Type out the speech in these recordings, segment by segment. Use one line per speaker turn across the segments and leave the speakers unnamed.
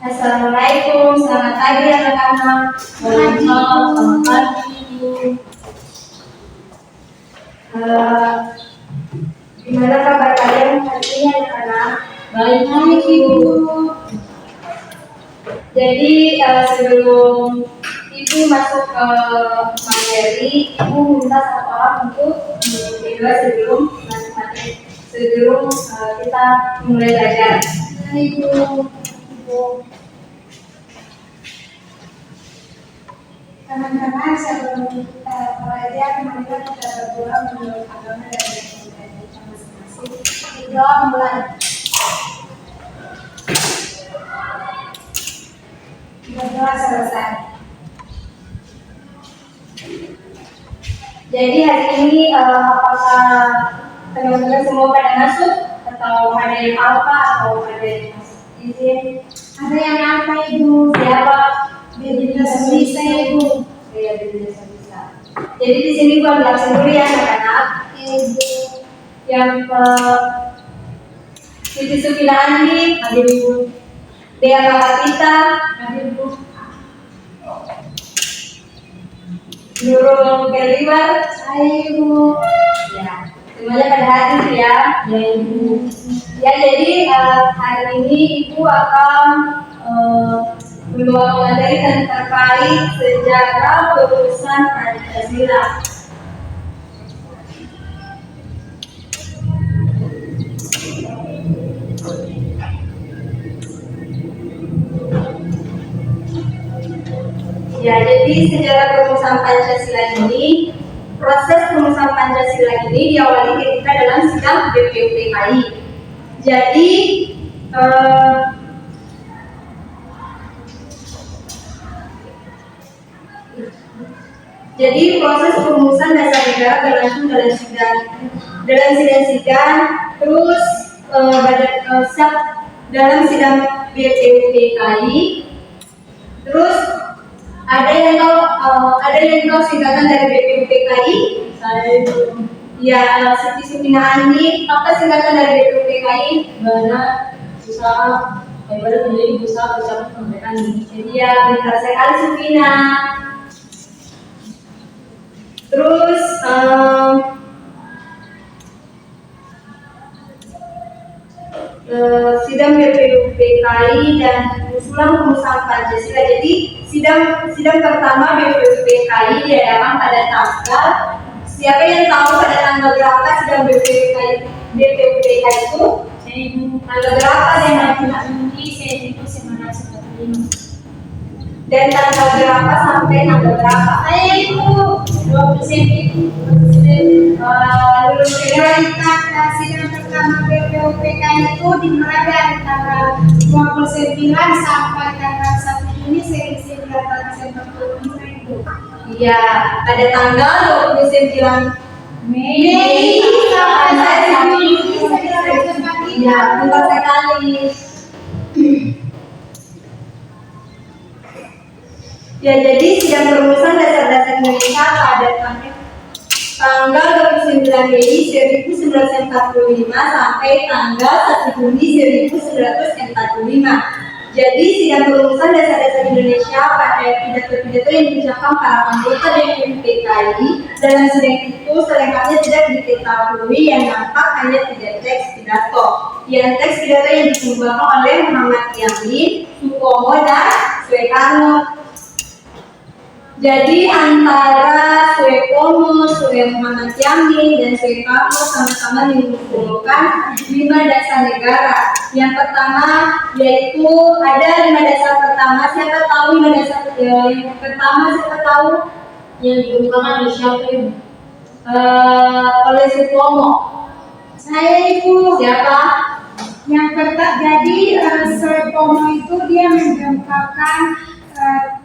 Assalamualaikum, selamat pagi anak-anak.
Waalaikumsalam, selamat pagi Ibu.
Gimana kabar kalian hari ini anak-anak?
Baik Ibu.
Jadi sebelum Ibu masuk ke materi, Ibu minta satu orang untuk berdua sebelum masuk materi, sebelum kita mulai belajar.
Ibu.
Teman-teman, sebelum kita belajar, marilah kita berdoa menurut agama dan kepercayaan kita masing-masing. Berdoa mulai. Berdoa selesai.
Jadi hari ini apakah teman-teman semua pada masuk atau ada yang alfa atau ada yang izin?
Ada yang apa Ibu?
Siapa?
Bisa Ibu.
Iya, bisa. Jadi di sini gua ambil absen dulu ya anak-anak.
Ibu.
Yang Siti Sukina Andi, hadir Ibu. Dea Kapatita, hadir Ibu. Nurul Keliwar,
Saya Ibu.
ya. Semuanya pada hadir ya.
Ya Ibu.
Ya, jadi hari ini Ibu akan membawa materi terkait sejarah kelulusan Pancasila. Ya, jadi sejarah perumusan Pancasila ini, proses perumusan Pancasila ini diawali ketika dalam sidang BPUPKI. Jadi proses perumusan dasar negara berlangsung dalam sidang-sidang, terus dalam sidang BPUPKI, terus ada yang tahu singkatan dari BPUPKI?
Saya Ibu.
Ya, Siti Sukina Andi, apa singkatan dari BPUPKI?
Bagaimana usaha ibadah menjadi usaha bersama kemerdekaan Indonesia.
Ya, pintar sekali Sukina. Terus sidang BPUPKI dan usulan perumusan Pancasila. Jadi sidang pertama BPUPKI diadakan pada tanggal, siapa yang tahu pada tanggal berapa sidang BPUPKI itu?
Saya Ibu.
Tanggal berapa dan
Juni saya Ibu 1945.
dan tanggal berapa sampai tanggal berapa?
Saya Ibu.
20 Ibu.
Lulus
Kita sidang pertama BPUPK itu dimulai dari tanggal 29 sampai tanggal 1 Juni 1945 Ibu.
Iya, pada tanggal 29
Mei sampai 1 Juni
Ya, pintar sekali. Ya, jadi sidang perumusan dasar-dasar Indonesia pada tanggal 29 Mei 1945 sampai tanggal 1 Juni 1945. Jadi sidang perumusan dasar-dasar Indonesia pada pidato-pidato yang diucapkan para anggota BPUPKI dalam sidang itu selengkapnya tidak diketahui, yang nampak hanya 3 teks pidato. Yang teks pidato yang disumbangkan oleh Muhammad Yamin, Supomo, dan Soekarno. Jadi antara Soekarno, Muhammad Yamin, dan Soekarno sama-sama mengusulkan 5 dasar negara. Yang pertama yaitu ada 5 dasar pertama. Siapa tahu 5 dasar yang pertama? Siapa tahu?
Yang diungkapkan oleh siapa Ibu?
Oleh Supomo.
Saya Ibu.
Siapa?
Yang pertama, jadi Soekarno itu dia mengungkapkan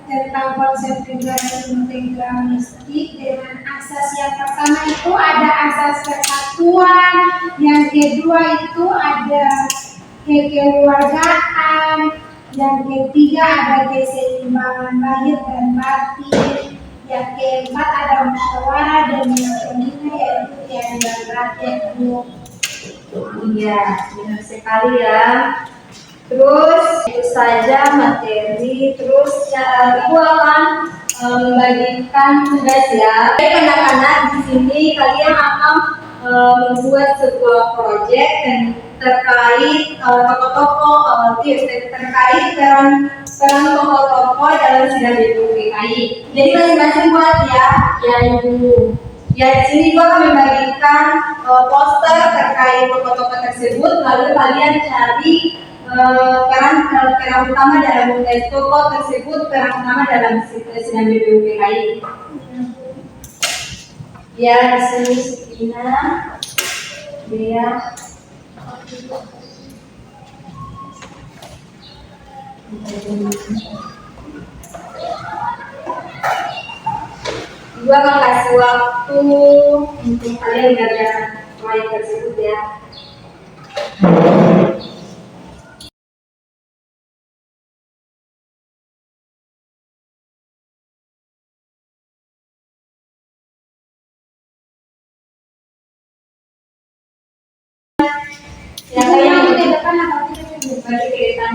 tentang konsep negara integralistik dengan asas. Yang pertama itu ada asas kesatuan, yang kedua itu ada kekeluargaan, yang ketiga ada keseimbangan lahir dan batin, yang keempat ada musyawarah, dan yang kelima yaitu keadilan rakyat.
Iya, benar sekali ya. Terus itu saja materi Ibu akan membagikan tugas ya. Baik anak-anak, di sini kalian akan membuat sebuah proyek dan terkait tokoh-tokoh terkait peran tokoh-tokoh dalam sidang BPUPKI. Jadi masing-masing buat ya.
Ya Ibu.
Ya, di sini Ibu akan membagikan poster terkait tokoh-tokoh tersebut, lalu kalian cari peran utama dalam tokoh tersebut, peran utama dalam sidang BPUPKI. Ya, di sini Sukina, Dea, Ibu akan kasih waktu untuk kalian mengerjakan proyek tersebut ya. Siapa yang
di depan atau tidak?
bagi ke depan?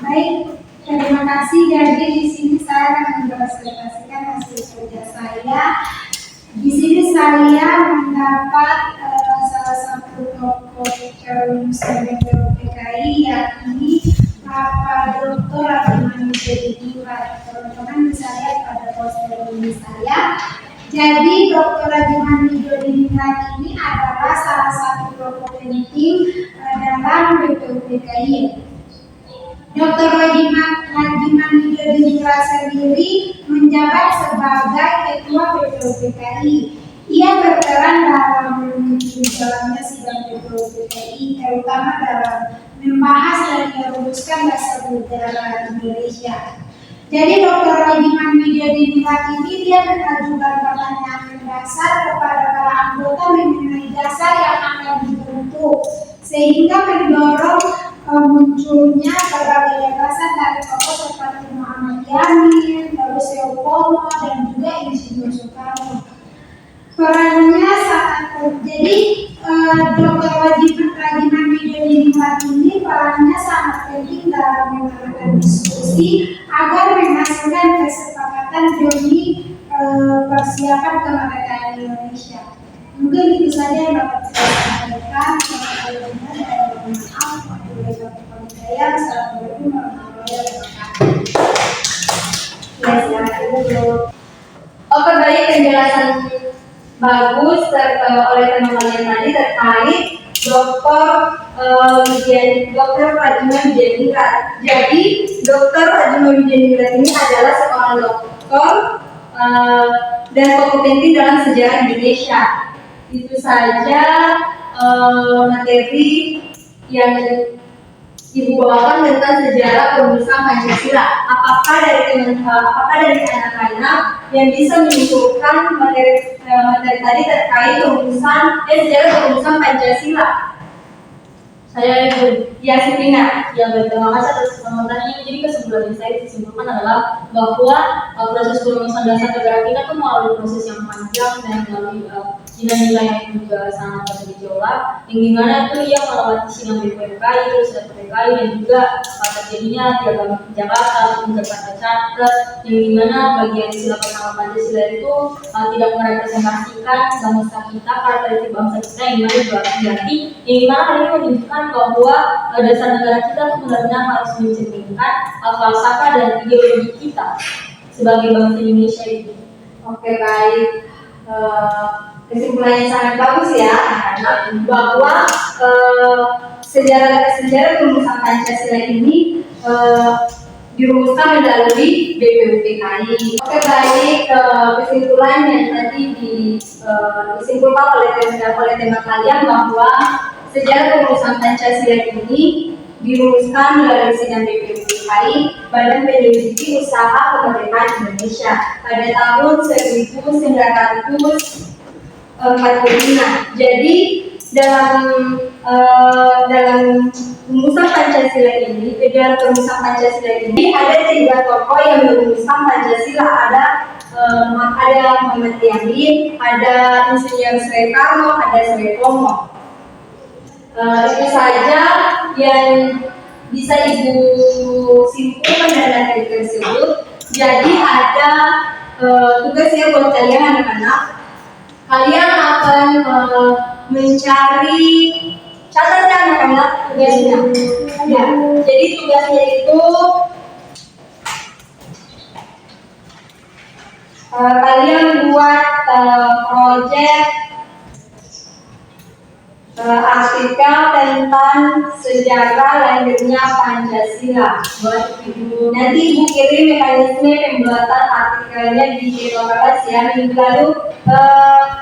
Baik, terima kasih. Jadi di sini saya akan mempresentasikan hasil kerja saya. Di sini saya mendapat salah satu tokoh lulusan BPUPKI, yakni Bapak Dr. Abdurrahman Jadidiwat. Teman-teman bisa lihat pada poster ini saya. Jadi Dr. Abdurrahman Jadidiwat ini adalah salah satu tokoh penting dalam BPUPKI. Dr. Rajiman Widyodiningrat sendiri menjabat sebagai Ketua BPUPKI. Ia berperan dalam memimpin jalannya sidang BPUPKI, terutama dalam membahas dan merumuskan dasar negara Indonesia. Jadi Dr. Rajiman Widyodiningrat ini dia mengajukan pertanyaan dasar kepada para anggota mengenai dasar yang akan dibentuk, sehingga mendorong munculnya berbagai gagasan dari tokoh seperti Muhammad Yamin, terus Yokomo, dan juga Insinyur Soekarno. Perannya sangat jadi Dr. Rajiman Widyodiningrat ini perannya sangat penting dalam mengadakan diskusi agar menghasilkan kesepakatan demi persiapan kemerdekaan Indonesia. Mungkin itu saja yang dapat saya sampaikan. Maaf apabila kekurangan saya. Assalamualaikum warahmatullahi wabarakatuh.
Ya, silakan Ibu. Oke, baik, penjelasan bagus oleh teman kalian tadi terkait Dr. Rajiman Widyodiningrat. Jadi Dr. Rajiman Widyodiningrat ini adalah seorang dokter dan tokoh penting dalam sejarah Indonesia. Itu saja materi yang Ibu bawakan tentang sejarah perumusan Pancasila. Apakah dari anak-anak yang bisa menyimpulkan materi tadi terkait sejarah perumusan Pancasila?
Saya Ibu.
Ya, Sukina.
Ya, terima kasih atas kesempatannya. Jadi kesimpulan yang saya disimpulkan adalah bahwa proses perumusan dasar negara kita itu melalui proses yang panjang dan melalui nilai-nilai yang juga sangat bergejolak, yang dimana itu ia melewati sidang BPUPKI, terus PPKI, dan juga terjadinya piagam Jakarta ataupun Jakarta Charter, yang dimana bagian sila pertama Pancasila itu tidak merepresentasikan bangsa kita, karakteristik bangsa kita yang dimana berarti, yang dimana hal ini menunjukkan bahwa dasar negara kita itu benar-benar harus mencerminkan falsafah dan ideologi kita sebagai bangsa Indonesia itu.
Oke, baik. Kesimpulannya sangat bagus ya, anak-anak, bahwa sejarah perumusan Pancasila ini dirumuskan melalui BPUPKI. Oke, baik, kesimpulan yang tadi disimpulkan oleh tema kalian bahwa sejarah perumusan Pancasila ini dirumuskan melalui sidang BPUPKI, Badan Penyelidik Usaha Kemerdekaan Indonesia, pada tahun 1945. Jadi dalam perumusan Pancasila ini, ada 3 tokoh yang merumuskan Pancasila. Ada Muhammad Yamin, ada Insinyur Soekarno, ada Soekarno. Itu saja yang bisa Ibu simpulkan dari materi tersebut. Jadi ada tugasnya buat kalian anak-anak. Kalian akan mencari, catatan anak-anak tugasnya. Ya, jadi tugasnya itu kalian buat proyek artikel tentang sejarah lahirnya Pancasila. Nanti Ibu kirim mekanisme pembuatan artikelnya di Gmail kelas ya minggu lalu.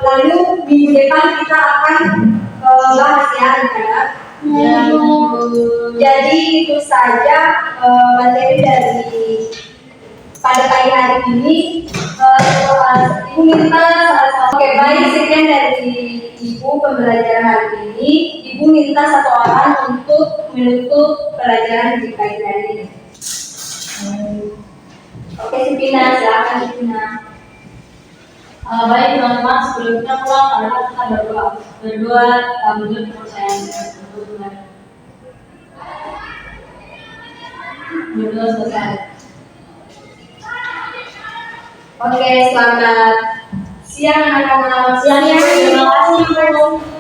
Lalu minggu depan kita akan bahas ya anak-anak. Jadi itu saja materi dari pada pagi hari ini. Ibu minta oke baik, sekian dari Ibu pembelajaran hari ini. Ibu minta satu orang untuk menutup pelajaran di pagi hari ini. Oke, Sipina, silakan Sipina.
Baik teman-teman, sebelum kita pulang, marilah kita berdoa menurut kepercayaan Tuhan. Berdoa selesai.
Oke, selamat siang anak-anak.
Terima kasih.